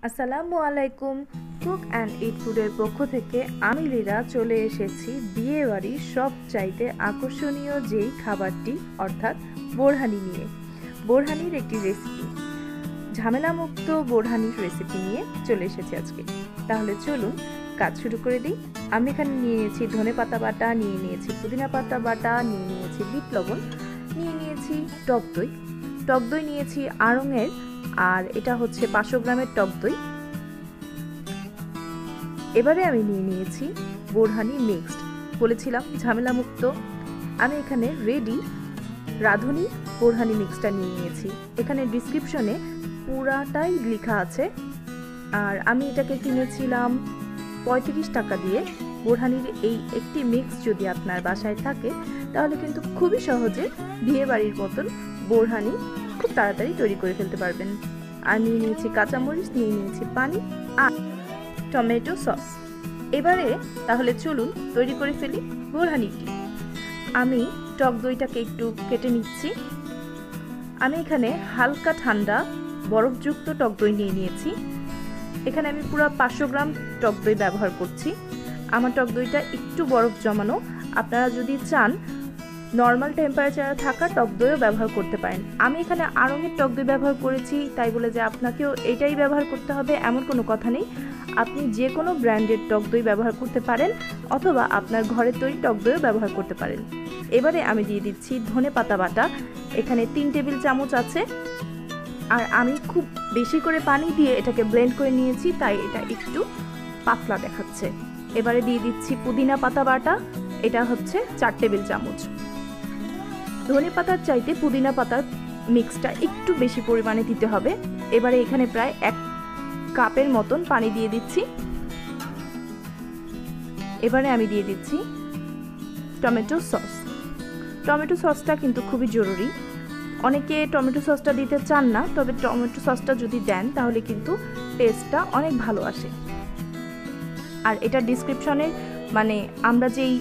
আসসালামু আলাইকুম। Cook and it ফুডের পক্ষ থেকে আমি লীরা চলে এসেছি বিয়েবাড়ির সবচাইতে আকর্ষণীয় যেই খাবারটি অর্থাৎ বোরহানি নিয়ে। বোরহানির একটি রেসিপি, ঝামেলামুক্ত বোরহানির রেসিপি নিয়ে চলে এসেছি আজকে। তাহলে চলুন কাজ শুরু করে দিই। আমি এখানে নিয়ে নিয়েছি ধনেপাতা বাটা, নিয়ে নিয়েছি পুদিনা পাতা বাটা, নিয়ে নিয়েছি বিট লবণ, নিয়ে নিয়েছি টক দই। টক দই নিয়েছি আড়ংয়ের, আর এটা হচ্ছে 500 গ্রামের টক দই। এবারে আমি নিয়ে নিয়েছি বোরহানি মিক্সড, বলেছিলাম ঝামেলা মুক্ত। আমি এখানে রেডি রাঁধুনি বোরহানি মিক্সটা নিয়ে নিয়েছি। এখানে ডিসক্রিপশনে পুরাটাই লেখা আছে। আর আমি এটাকে কিনেছিলাম 35 টাকা দিয়ে। বোরহানির এই একটি মিক্স যদি আপনার বাসায় থাকে তাহলে কিন্তু খুবই সহজে বিয়েবাড়ির মতন বোরহানি খুব তাড়াতাড়ি তৈরি করে ফেলতে পারবেন। আর নিয়ে নিয়েছি কাঁচামরিচ, নিয়ে নিয়েছি পানি আর টমেটো সস। এবারে তাহলে চলুন তৈরি করে ফেলি বোরহানিটি। আমি টক দইটাকে একটু কেটে নিচ্ছি। আমি এখানে হালকা ঠান্ডা বরফযুক্ত টক দই নিয়ে নিয়েছি। এখানে আমি পুরো 500 গ্রাম টক দই ব্যবহার করছি। আমার টক দইটা একটু বরফ জমানো। আপনারা যদি চান নর্মাল টেম্পারেচারে থাকা টক দইও ব্যবহার করতে পারেন। আমি এখানে আড়ংয়ের টক দই ব্যবহার করেছি, তাই বলে যে আপনাকেও এটাই ব্যবহার করতে হবে এমন কোনো কথা নেই। আপনি যে কোনো ব্র্যান্ডের টক দই ব্যবহার করতে পারেন, অথবা আপনার ঘরের তৈরি টক দইও ব্যবহার করতে পারেন। এবারে আমি দিয়ে দিচ্ছি ধনেপাতা বাটা। এখানে 3 টেবিল চামচ আছে। আর আমি খুব বেশি করে পানি দিয়ে এটাকে ব্লেন্ড করে নিয়েছি, তাই এটা একটু পাতলা দেখাচ্ছে। এবারে দিয়ে দিচ্ছি পুদিনা পাতা বাটা। এটা হচ্ছে 4 টেবিল চামচ। ধনে পাতার চাইতে পুদিনা পাতার মিক্সটা একটু বেশি পরিমাণে দিতে হবে। এবারে এখানে প্রায় 1 কাপের মতন পানি দিয়ে দিচ্ছি। এবারে আমি দিয়ে দিচ্ছি টমেটো সস। টমেটো সসটা কিন্তু খুবই জরুরি। অনেকে টমেটো সসটা দিতে চান না, তবে টমেটো সসটা যদি দেন তাহলে কিন্তু টেস্টটা অনেক ভালো আসে। আর এটা ডিসক্রিপশনে মানে আমরা যেই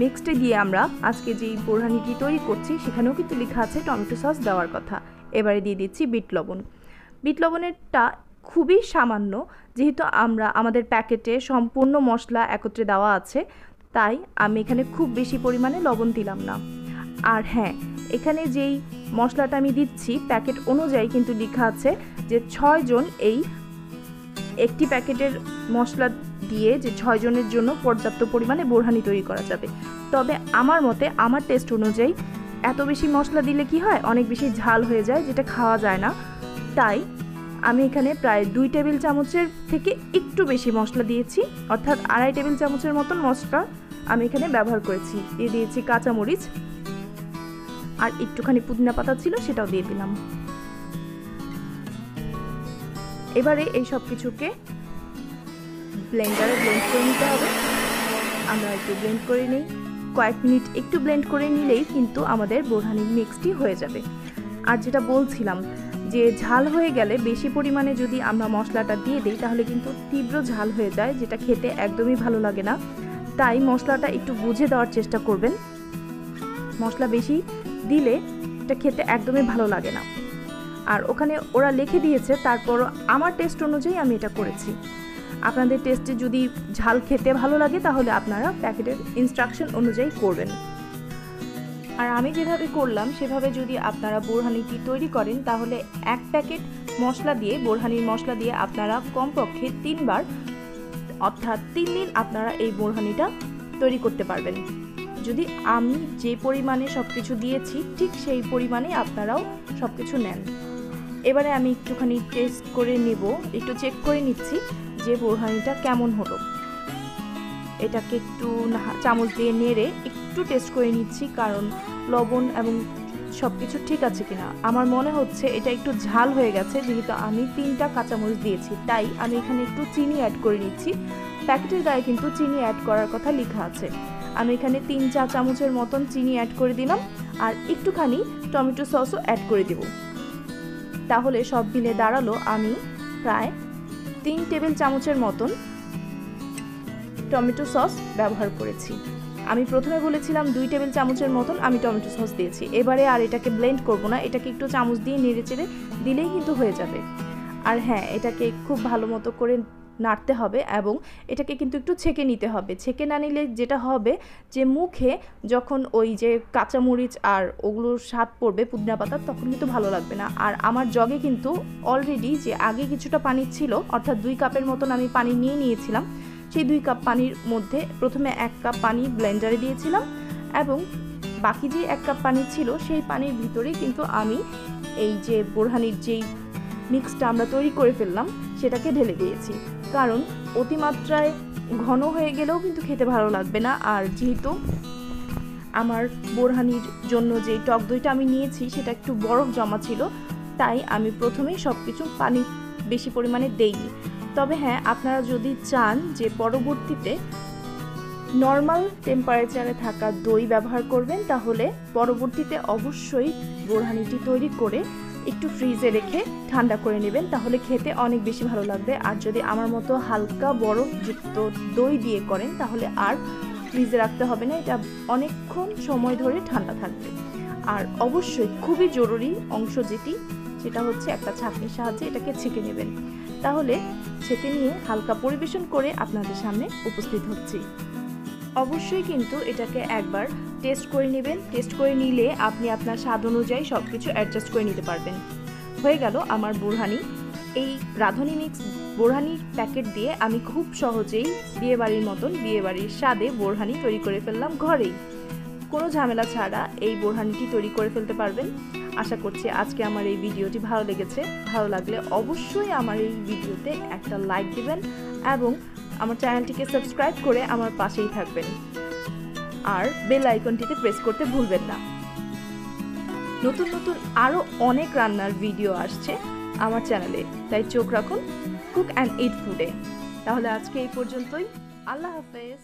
মিক্সড দিয়ে আমরা আজকে যেই বোরহানিটি তৈরি করছি সেখানেও কিন্তু লেখা আছে টমেটো সস দেওয়ার কথা। এবারে দিয়ে দিচ্ছি বিট লবণ। বিট লবণেরটা খুবই সামান্য, যেহেতু আমরা আমাদের প্যাকেটে সম্পূর্ণ মশলা একত্রে দেওয়া আছে, তাই আমি এখানে খুব বেশি পরিমাণে লবণ দিলাম না। আর হ্যাঁ, এখানে যেই মশলাটা আমি দিচ্ছি প্যাকেট অনুযায়ী কিন্তু লেখা আছে যে 6 জন এই একটি প্যাকেটের মশলা দিয়ে যে 6 জনের জন্য পর্যাপ্ত পরিমাণে বোরহানি তৈরি করা যাবে। তবে আমার মতে, আমার টেস্ট অনুযায়ী এত বেশি মশলা দিলে কি হয়, অনেক বেশি ঝাল হয়ে যায়, যেটা খাওয়া যায় না। তাই আমি এখানে প্রায় 2 টেবিল চামচের থেকে একটু বেশি মশলা দিয়েছি, অর্থাৎ 2.5 টেবিল চামচের মতন মশলা আমি এখানে ব্যবহার করেছি। দিয়ে দিয়েছি কাঁচামরিচ, আর একটুখানি পুদিনা পাতা ছিল সেটাও দিয়ে দিলাম। এবারে এই সব কিছুকে ব্লেন্ডারে ব্লেন্ড করে নিতে হবে। আমরা একটু ব্লেন্ড করে নিই, কয়েক মিনিট একটু ব্লেন্ড করে নিলেই কিন্তু আমাদের বোরহানির মিক্সটি হয়ে যাবে। আর যেটা বলছিলাম যে ঝাল হয়ে গেলে বেশি পরিমাণে যদি আমরা মশলাটা দিয়ে দিই তাহলে কিন্তু তীব্র ঝাল হয়ে যায়, যেটা খেতে একদমই ভালো লাগে না। তাই মশলাটা একটু বুঝে দেওয়ার চেষ্টা করবেন। মশলা বেশি দিলে এটা খেতে একদমই ভালো লাগে না। আর ওখানে ওরা লিখে দিয়েছে, তারপর আমার টেস্ট অনুযায়ী আমি এটা করেছি। আপনাদের টেস্টে যদি ঝাল খেতে ভালো লাগে তাহলে আপনারা প্যাকেটের ইনস্ট্রাকশন অনুযায়ী করবেন। আর আমি যেভাবে করলাম সেভাবে যদি আপনারা বোরহানিটি তৈরি করেন তাহলে 1 প্যাকেট মশলা দিয়ে, বোরহানির মশলা দিয়ে আপনারা কমপক্ষে 3 বার, অর্থাৎ 3 দিন আপনারা এই বোরহানিটা তৈরি করতে পারবেন। যদি আমি যে পরিমাণে সব কিছু দিয়েছি ঠিক সেই পরিমাণে আপনারাও সব কিছু নেন। এবারে আমি একটুখানি টেস্ট করে নেব, একটু চেক করে নিচ্ছি যে বোরহানিটা কেমন হলো। এটাকে একটু চামচ দিয়ে নেড়ে একটু টেস্ট করে নিচ্ছি, কারণ লবণ এবং সব কিছু ঠিক আছে কিনা। আমার মনে হচ্ছে এটা একটু ঝাল হয়ে গেছে, যেহেতু আমি 3টা কাঁচামরিচ দিয়েছি, তাই আমি এখানে একটু চিনি অ্যাড করে নিচ্ছি। প্যাকেটের গায়ে কিন্তু চিনি অ্যাড করার কথা লেখা আছে। আমি এখানে 3 চা চামচের মতন চিনি অ্যাড করে দিলাম, আর একটুখানি টমেটো সসও অ্যাড করে দেব। তাহলে সব মিলে দাঁড়ালো আমি প্রায় 3 টেবিল চামচের মতন টমেটো সস ব্যবহার করেছি। আমি প্রথমে বলেছিলাম 2 টেবিল চামচের মতন আমি টমেটো সস দিয়েছি। এবারে আর এটাকে ব্লেন্ড করব না, এটাকে একটু চামচ দিয়ে নেড়ে চেড়ে দিলেই কিন্তু হয়ে যাবে। আর হ্যাঁ, এটাকে খুব ভালো মতো করে নাড়তে হবে এবং এটাকে কিন্তু একটু ছেঁকে নিতে হবে। ছেঁকে না নিলে যেটা হবে যে মুখে যখন ওই যে কাঁচামরিচ আর ওগুলোর স্বাদ পড়বে পুদিনা পাতার, তখন কিন্তু ভালো লাগবে না। আর আমার জগে কিন্তু অলরেডি যে আগে কিছুটা পানি ছিল, অর্থাৎ 2 কাপের মতন আমি পানি নিয়ে নিয়েছিলাম। সেই 2 কাপ পানির মধ্যে প্রথমে 1 কাপ পানি ব্লেন্ডারে দিয়েছিলাম এবং বাকি যে 1 কাপ পানি ছিল সেই পানির ভিতরেই কিন্তু আমি এই যে বোরহানির যেই মিক্সটা আমরা তৈরি করে ফেললাম সেটাকে ঢেলে দিয়েছি। কারণ অতিমাত্রায় ঘন হয়ে গেলেও কিন্তু খেতে ভালো লাগবে না। আর যেহেতু আমার বোরহানির জন্য যে টক দইটা আমি নিয়েছি সেটা একটু বরফ জমা ছিল, তাই আমি প্রথমেই সব কিছু পানি বেশি পরিমাণে দেইনি। তবে হ্যাঁ, আপনারা যদি চান যে পরবর্তীতে নর্মাল টেম্পারেচারে থাকা দই ব্যবহার করবেন, তাহলে পরবর্তীতে অবশ্যই বোরহানিটি তৈরি করে একটু ফ্রিজে রেখে ঠান্ডা করে নেবেন, তাহলে খেতে অনেক বেশি ভালো লাগবে। আর যদি আমার মতো হালকা বরফযুক্ত দই দিয়ে করেন তাহলে আর ফ্রিজে রাখতে হবে না, এটা অনেকক্ষণ সময় ধরে ঠান্ডা থাকবে। আর অবশ্যই খুবই জরুরি অংশ যেটা হচ্ছে একটা ছাঁকনির সাহায্যে এটাকে ছেঁকে নেবেন। তাহলে ছেঁকে নিয়ে হালকা পরিবেশন করে আপনাদের সামনে উপস্থিত হচ্ছি। অবশ্যই কিন্তু এটাকে একবার টেস্ট করে নেবেন। টেস্ট করে নিলে আপনি আপনার স্বাদ অনুযায়ী সব কিছু অ্যাডজাস্ট করে নিতে পারবেন। হয়ে গেল আমার বোরহানি। এই রাঁধুনি মিক্স বোরহানি প্যাকেট দিয়ে আমি খুব সহজেই বিয়েবাড়ির মতন বিয়েবাড়ির স্বাদে বোরহানি তৈরি করে ফেললাম ঘরেই। কোনো ঝামেলা ছাড়া এই বোরহানিটি তৈরি করে ফেলতে পারবেন। আশা করছি আজকে আমার এই ভিডিওটি ভালো লেগেছে। ভালো লাগলে অবশ্যই আমার এই ভিডিওতে একটা লাইক দিবেন এবং আমার চ্যানেলটিকে সাবস্ক্রাইব করে আমার পাশেই থাকবেন। আর বেল আইকনটিতে প্রেস করতে ভুলবেন না। নতুন নতুন আরও অনেক রান্নার ভিডিও আসছে আমার চ্যানেলে, তাই চোখ রাখুন কুক অ্যান্ড ইট ফুডে। তাহলে আজকে এই পর্যন্তই। আল্লাহ হাফেজ।